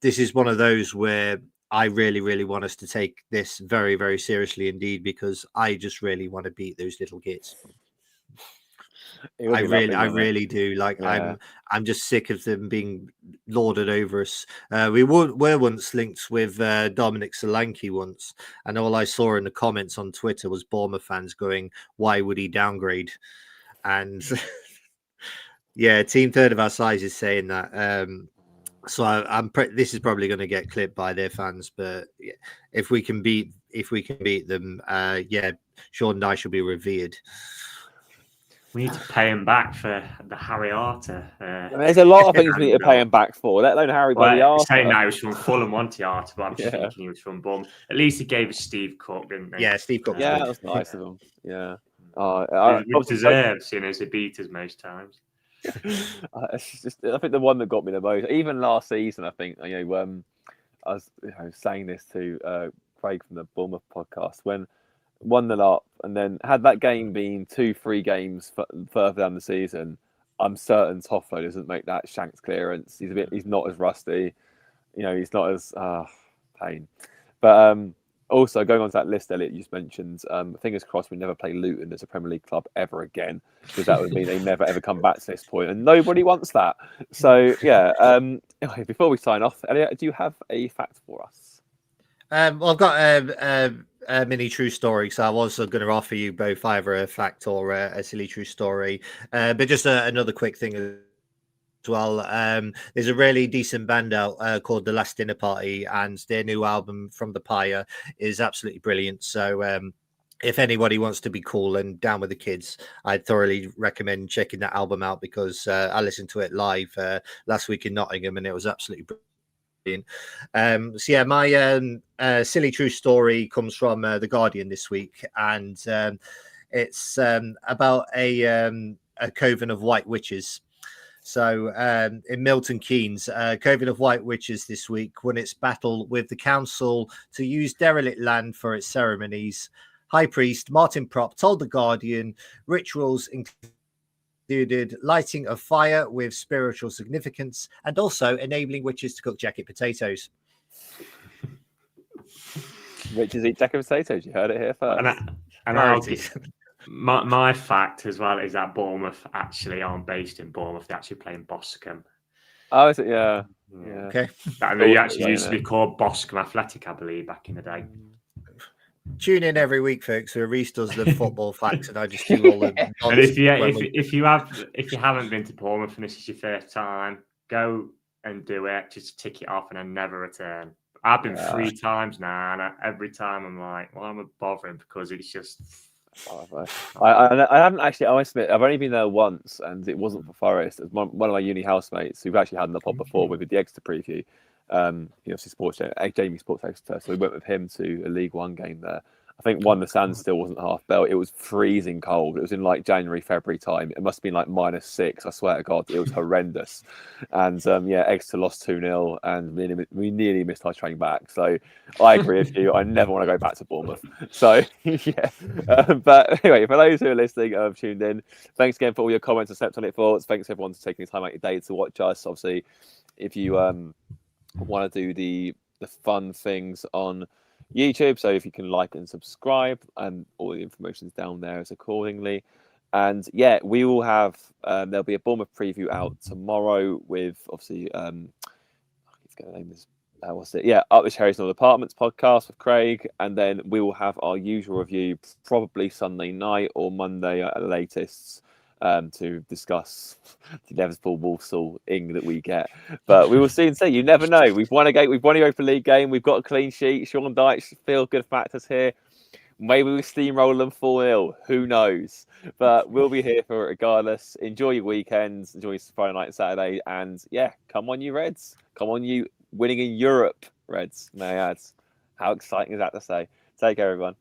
this is one of those where I really, really want us to take this very, very seriously indeed, because I just really want to beat those little kids. I really do. Like, yeah. I'm just sick of them being lauded over us. We were once linked with Dominic Solanke once, and all I saw in the comments on Twitter was Bournemouth fans going, "Why would he downgrade?" And yeah, team third of our size is saying that. So this is probably going to get clipped by their fans, but yeah, if we can beat them, Sean Dyche will be revered. We need to pay him back for the Harry Arter. There's a lot of things we need to pay him back for, let alone Harry Arter. Saying that he was from Fulham, wasn't Arter, but I'm just thinking he was from Bournemouth. At least he gave us Steve Cook, didn't he? Yeah, Steve Cook. Yeah, that was nice of him. Yeah. He deserves, to beat us most times. It's just, I think the one that got me the most, even last season, I think, I was saying this to Craig from the Bournemouth podcast, when 1-0 up and then had that game been 2-3 games further down the season, I'm certain Toffolo doesn't make that Shanks clearance. He's not as rusty, he's not as pain. But also going on to that list, Elliot, you just mentioned, fingers crossed we never play Luton as a Premier League club ever again, because that would mean they never ever come back to this point, and nobody wants that. So yeah, before we sign off, Elliot, do you have a fact for us? Well, I've got a mini true story, so I was going to offer you both either a fact or a silly true story, but just another quick thing as well. There's a really decent band out called The Last Dinner Party, and their new album From the Pyre is absolutely brilliant. So if anybody wants to be cool and down with the kids, I'd thoroughly recommend checking that album out, because I listened to it live last week in Nottingham, and it was absolutely So yeah, my silly true story comes from the Guardian this week, and it's about a coven of white witches. So in Milton Keynes, coven of white witches this week won its battle with the council to use derelict land for its ceremonies. High priest Martin Prop told the Guardian rituals included lighting of fire with spiritual significance and also enabling witches to cook jacket potatoes. Witches eat jacket potatoes. You heard it here first. My fact as well is that Bournemouth actually aren't based in Bournemouth. They actually play in Boscombe. Oh, is it? Yeah. Okay. And they actually used to be called Boscombe Athletic, I believe, back in the day. Tune in every week, folks. So Reiss does the football facts, and I just do all the. And if you haven't been to Bournemouth and this is your first time, go and do it. Just tick it off and then never return. I've been 3 times now, and every time I'm like, well, I'm bothering because it's just. I haven't actually. I must admit, I've only been there once, and it wasn't for Forest. It was one of my uni housemates who've actually had in the pod before with the Exeter preview. Jamie Sports Exeter. So we went with him to a League One game there. I think the sand still wasn't half belt. It was freezing cold. It was in like January, February time. It must have been like -6. I swear to God, it was horrendous. And Exeter lost 2-0, and we nearly missed our train back. So I agree with you. I never want to go back to Bournemouth. So yeah. But anyway, for those who are listening, tuned in, thanks again for all your comments and steps on it thoughts. Thanks everyone for taking the time out of your day to watch us. Obviously, if you want to do the fun things on YouTube, so if you can like and subscribe, and all the information is down there as accordingly. And yeah, we will have there'll be a Bournemouth preview out tomorrow with obviously it's going to name this Up the Cherries and All Apartments podcast with Craig, and then we will have our usual review probably Sunday night or Monday at the latest to discuss the Liverpool Walsall ing that we get. But we will soon see. You never know. We've won a Europa League game. We've got a clean sheet. Sean Dyche feel good factors here. Maybe we steamroll them 4-0. Who knows? But we'll be here for it regardless. Enjoy your weekends. Enjoy your Friday night and Saturday. And yeah, come on you Reds. Come on you winning in Europe Reds, may I add. How exciting is that to say? Take care, everyone.